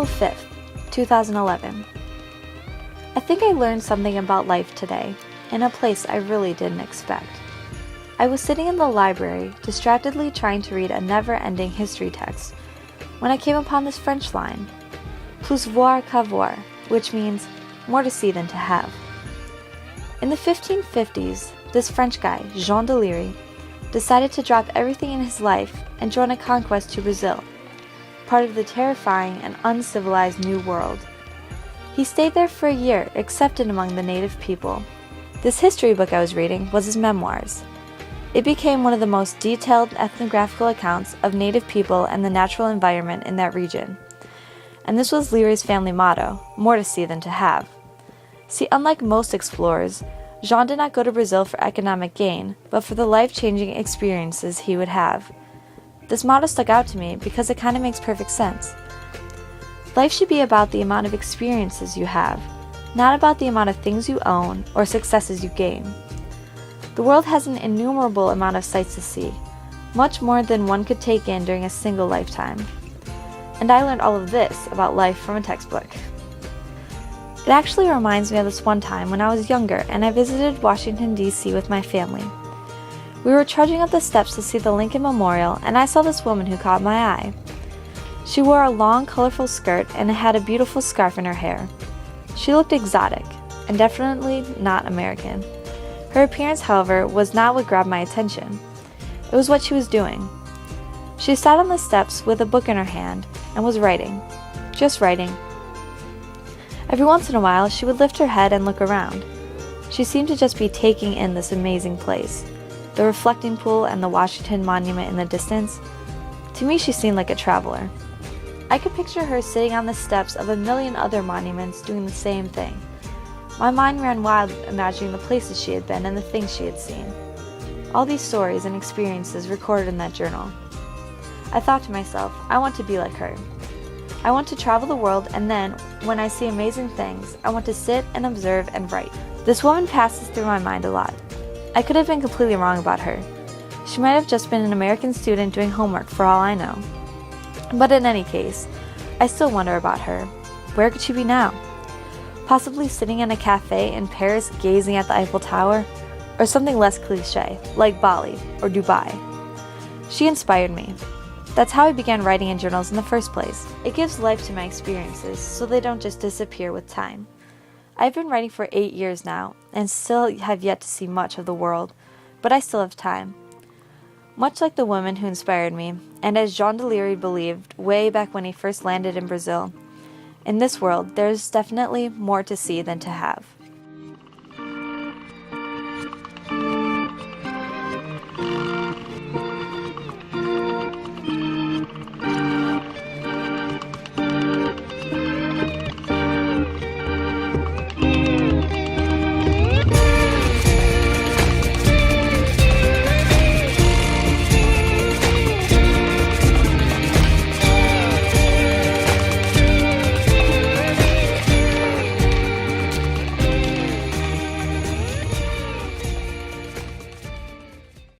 April 5th, 2011. I think I learned something about life today, in a place I really didn't expect. I was sitting in the library, distractedly trying to read a never-ending history text, when I came upon this French line, plus voir qu'avoir, which means more to see than to have. In the 1550s, this French guy, Jean de Lery, decided to drop everything in his life and join a conquest to Brazil, part of the terrifying and uncivilized New World. He stayed there for a year, accepted among the native people. This history book I was reading was his memoirs. It became one of the most detailed ethnographical accounts of native people and the natural environment in that region. And this was Leary's family motto, more to see than to have. See, unlike most explorers, Jean did not go to Brazil for economic gain, but for the life-changing experiences he would have. This motto stuck out to me because it kind of makes perfect sense. Life should be about the amount of experiences you have, not about the amount of things you own or successes you gain. The world has an innumerable amount of sights to see, much more than one could take in during a single lifetime. And I learned all of this about life from a textbook. It actually reminds me of this one time when I was younger and I visited Washington, D.C. with my family. We were trudging up the steps to see the Lincoln Memorial, and I saw this woman who caught my eye. She wore a long, colorful skirt and had a beautiful scarf in her hair. She looked exotic, and definitely not American. Her appearance, however, was not what grabbed my attention. It was what she was doing. She sat on the steps with a book in her hand and was writing. Just writing. Every once in a while, she would lift her head and look around. She seemed to just be taking in this amazing place. The reflecting pool and the Washington Monument in the distance. To me, she seemed like a traveler. I could picture her sitting on the steps of a million other monuments doing the same thing. My mind ran wild imagining the places she had been and the things she had seen. All these stories and experiences recorded in that journal. I thought to myself, I want to be like her. I want to travel the world, and then, when I see amazing things, I want to sit and observe and write. This woman passes through my mind a lot. I could have been completely wrong about her. She might have just been an American student doing homework for all I know. But in any case, I still wonder about her. Where could she be now? Possibly sitting in a cafe in Paris gazing at the Eiffel Tower? Or something less cliche, like Bali or Dubai. She inspired me. That's how I began writing in journals in the first place. It gives life to my experiences so they don't just disappear with time. I've been writing for 8 years now, and still have yet to see much of the world, but I still have time. Much like the woman who inspired me, and as Jean de Lery believed way back when he first landed in Brazil, in this world there is definitely more to see than to have.